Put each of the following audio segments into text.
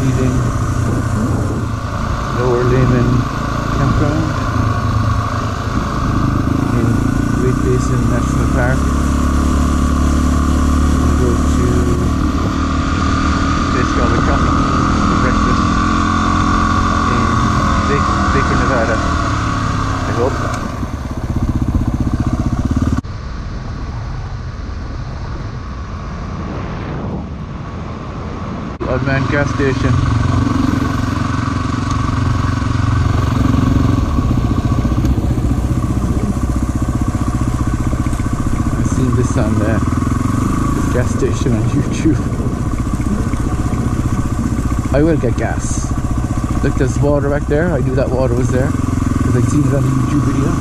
leaving Lower Lehman campground in Great Basin National Park. We'll go to a place called the Crossing for breakfast in Baker, Nevada, I hope. Old Man gas station. I've seen this on this gas station on YouTube. I will get gas. Look, there's water back there. I knew that water was there because I'd seen it on the YouTube video.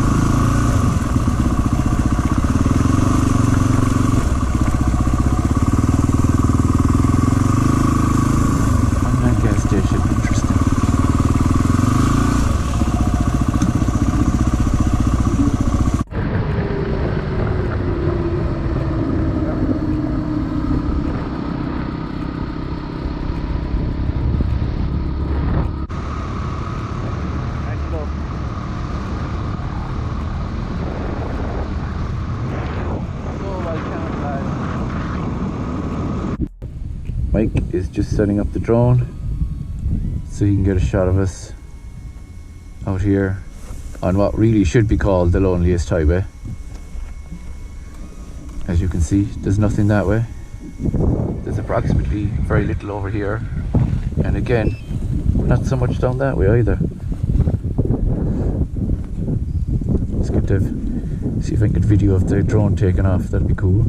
Mike is just setting up the drone so he can get a shot of us out here on what really should be called the loneliest highway. As you can see, there's nothing that way. There's approximately very little over here, and again, not so much down that way either. Let's get to see if I can get video of the drone taking off. That'd be cool.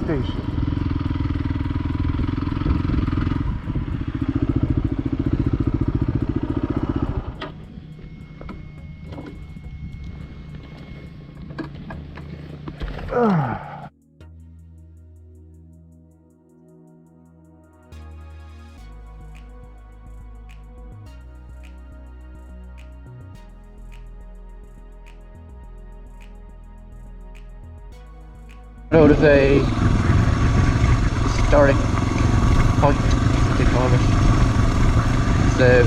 Station. Road is a historic point, as they call it. It's a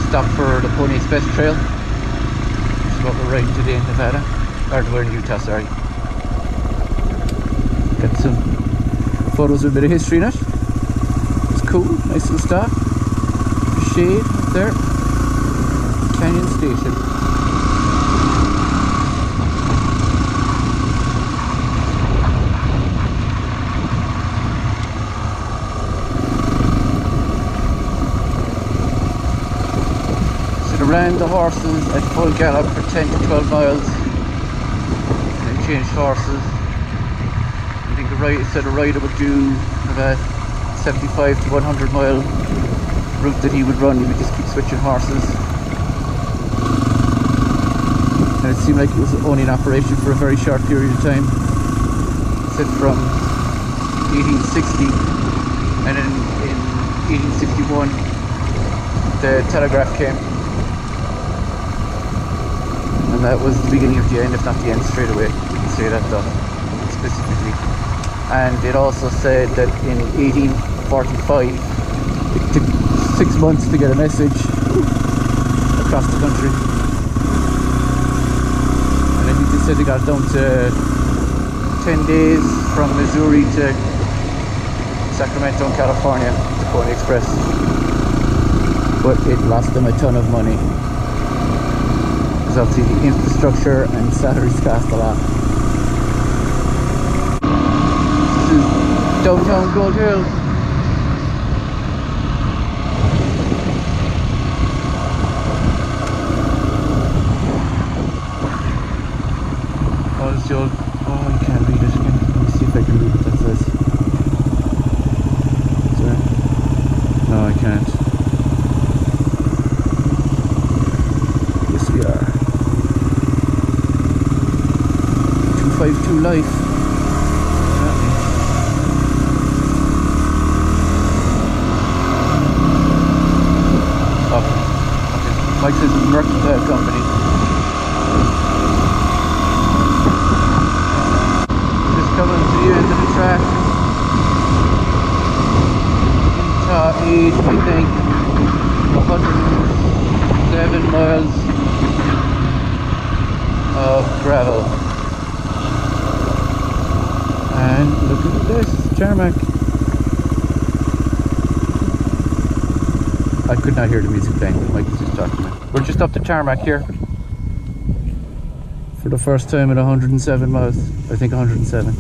stop for the Pony Express Trail. This is what we're riding today in Nevada, or we're in Utah, sorry. Got some photos with a bit of history in it. It's cool, nice little stop. Shade up there. Canyon Station. Ran the horses at full gallop for 10 to 12 miles and then changed horses. I think it said a rider would do about 75 to 100 mile route that he would run. He would just keep switching horses, and it seemed like it was only in operation for a very short period of time. It said from 1860, and in 1861, the telegraph came. And that was the beginning of the end, if not the end straight away. You can say that though, specifically. And it also said that in 1845, it took 6 months to get a message across the country. And I think they said they got it down to 10 days from Missouri to Sacramento in California, the Pony Express. But it lost them a ton of money. Because obviously the infrastructure and salaries cost a lot. This is downtown Gold Hill. Oh, it's the old... Oh, you can't read it again. Let me see if I can read what that says. Sorry. No, I can't. Yes, we are. 252 life. Okay. Mike says Mercantile Company. Just coming to the end of the track. Age, I think, 107 miles of gravel. And look at this, tarmac. I could not hear the music playing, but Mike was just talking to me. We're just up the tarmac here for the first time at 107 miles. I think 107.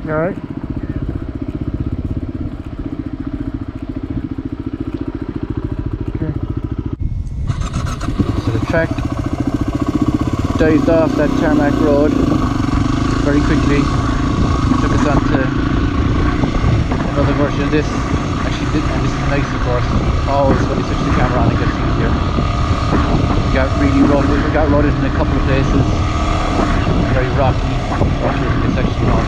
All right. Okay. So the track dived off that tarmac road very quickly. Took us on to another version of this. Actually, and this is nice, of course. Always when you switch the camera on, it gets easier. We got really rutted. We got rutted in a couple of places. Very rocky. It's actually not.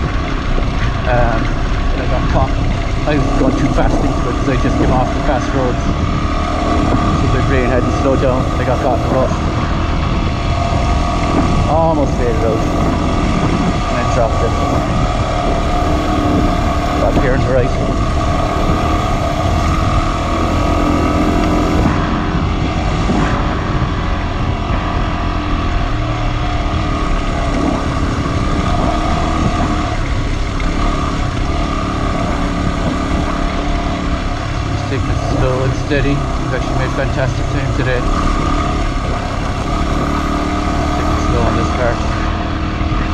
And I got caught. I was going too fast into it because I just came off the fast roads. So the brain hadn't slowed down. I got caught in the rush. Almost made it out. And I dropped it. Back here on the right. Taking it slow and steady. We've actually made fantastic time today. Taking it slow on this part.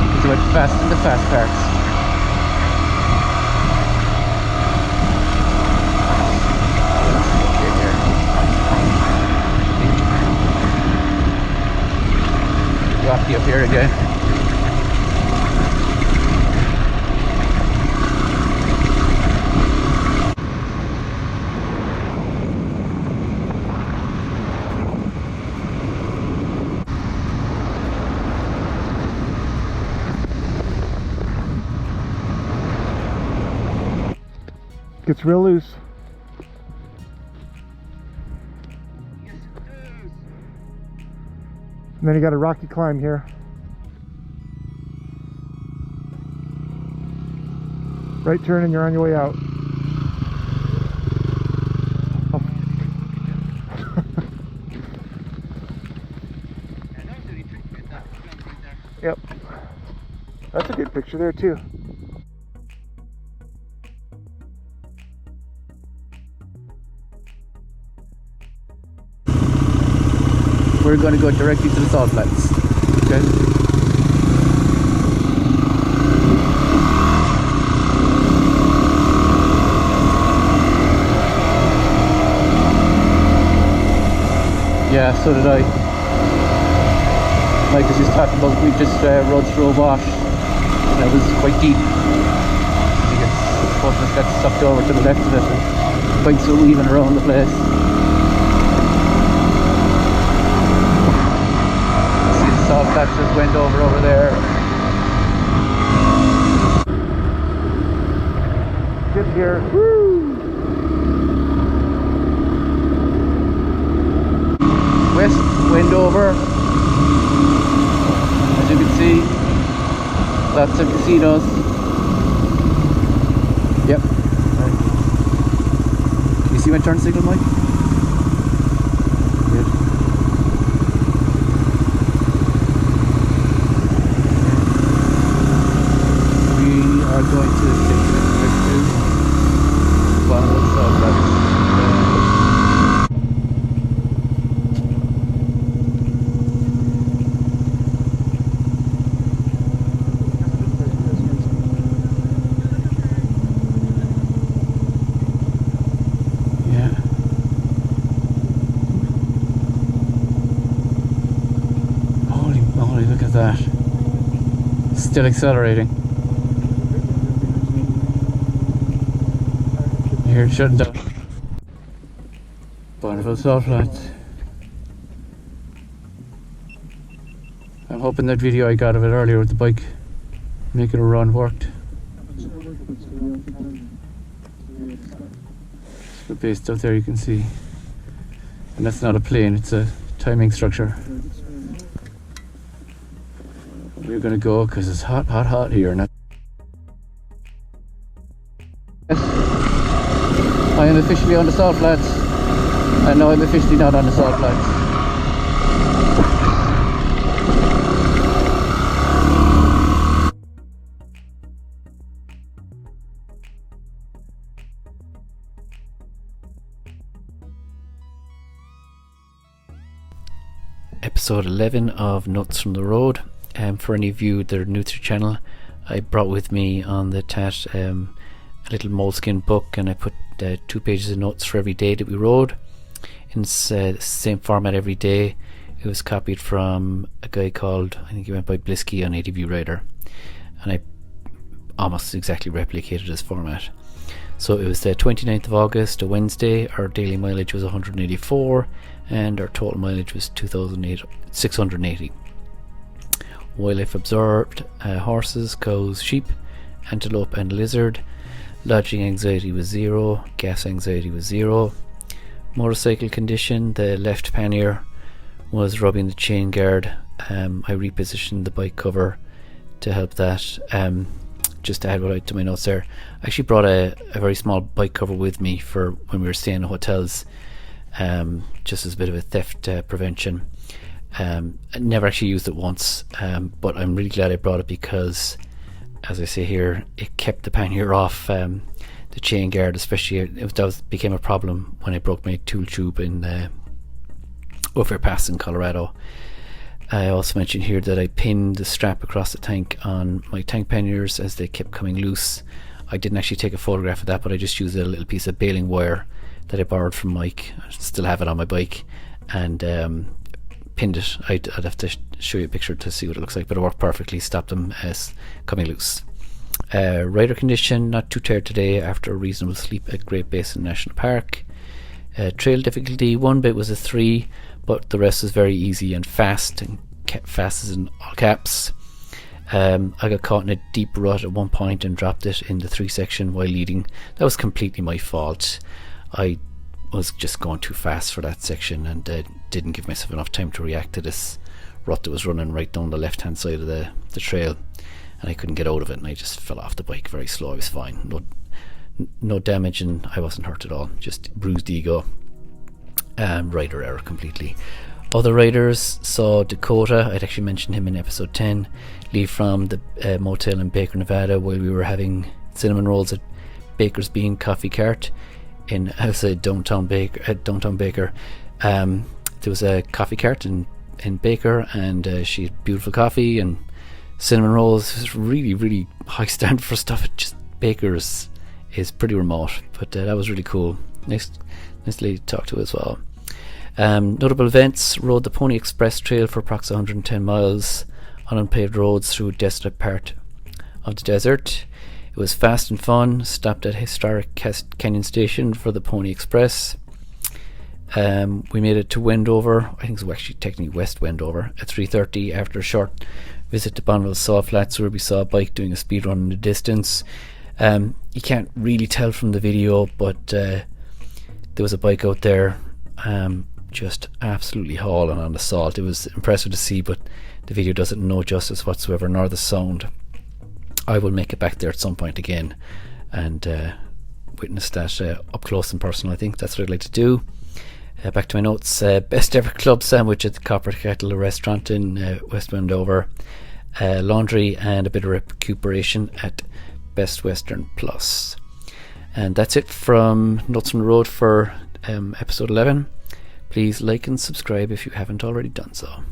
Because we went fast in the fast parts. Rocky up here again. Gets real loose. Yes, it does. And then you got a rocky climb here. Right turn and you're on your way out. Oh. Yep. That's a good picture there too. we're going to go directly to the Salt Flats. Okay. Yeah, so did I. Mike was just talking about, we just rode through a wash that was quite deep. I think it's supposed to got sucked over to the left of it, and bikes were weaving around the place. See the Salt Flats just went over there. Dip here. Woo! West Wendover, as you can see, lots of casinos. Yep. Can you see my turn signal, Mike? Good. We are going to take a trip to Bonneville Salt Flats. Look at that. Still accelerating. Here, shutting down. Bonneville Salt Flats. I'm hoping that video I got of it earlier with the bike making a run worked. The base up there you can see. And that's not a plane, it's a timing structure. We're gonna go because it's hot, hot, hot here. Yes. I am officially on the Salt Flats, and no, I'm officially not on the Salt Flats. Episode 11 of Notes from the Road. For any of you that are new to the channel, I brought with me on the TAT a little moleskin book, and I put 2 pages of notes for every day that we rode in the same format every day. It was copied from a guy called, I think he went by Blisky on ATV Rider, and I almost exactly replicated his format. So it was the 29th of August, a Wednesday. Our daily mileage was 184 and our total mileage was 2,680. Wildlife observed: horses, cows, sheep, antelope and lizard. Lodging anxiety was 0, gas anxiety was 0. Motorcycle condition: the left pannier was rubbing the chain guard. I repositioned the bike cover to help that. Just to add what I to my notes there, I actually brought a very small bike cover with me for when we were staying in hotels, just as a bit of a theft prevention. I never actually used it once, but I'm really glad I brought it because, as I say here, it kept the pannier off the chain guard, especially that became a problem when I broke my tool tube in overpass in Colorado. I also mentioned here that I pinned the strap across the tank on my tank panniers as they kept coming loose. I didn't actually take a photograph of that, but I just used a little piece of baling wire that I borrowed from Mike. I still have it on my bike, and pinned it. I'd have to show you a picture to see what it looks like, but it worked perfectly, stopped them as coming loose. Rider condition: not too tired today after a reasonable sleep at Great Basin National Park. Trail difficulty: one bit was a 3, but the rest was very easy and fast, and fast is in all caps. I got caught in a deep rut at one point and dropped it in the 3 section while leading. That was completely my fault. I was just going too fast for that section and didn't give myself enough time to react to this rut that was running right down the left hand side of the trail, and I couldn't get out of it, and I just fell off the bike very slow. I was fine, no damage, and I wasn't hurt at all, just bruised ego. Rider error completely. Other riders saw Dakota, I'd actually mentioned him in episode 10, leave from the motel in Baker, Nevada, while we were having cinnamon rolls at Baker's Bean Coffee Cart in outside downtown Baker. There was a coffee cart in in Baker, and she had beautiful coffee and cinnamon rolls. It's really high standard for stuff. Baker's is pretty remote, but that was really cool. Nice lady to talk to as well. Notable events: rode the Pony Express Trail for approximately 110 miles on unpaved roads through a desolate part of the desert. It was fast and fun. Stopped at historic Canyon Station for the Pony Express. We made it to Wendover. I think it was actually technically West Wendover at 3:30 after a short visit to Bonneville Salt Flats, where we saw a bike doing a speed run in the distance. You can't really tell from the video, but there was a bike out there just absolutely hauling on the salt. It was impressive to see, but the video does it no justice whatsoever, nor the sound. I will make it back there at some point again and witness that up close and personal. I think that's what I'd like to do. Back to my notes. Best ever club sandwich at the Copper Kettle restaurant in West Wendover. Laundry and a bit of recuperation at Best Western Plus. And that's it from Notes from the Road for episode 11. Please like and subscribe if you haven't already done so.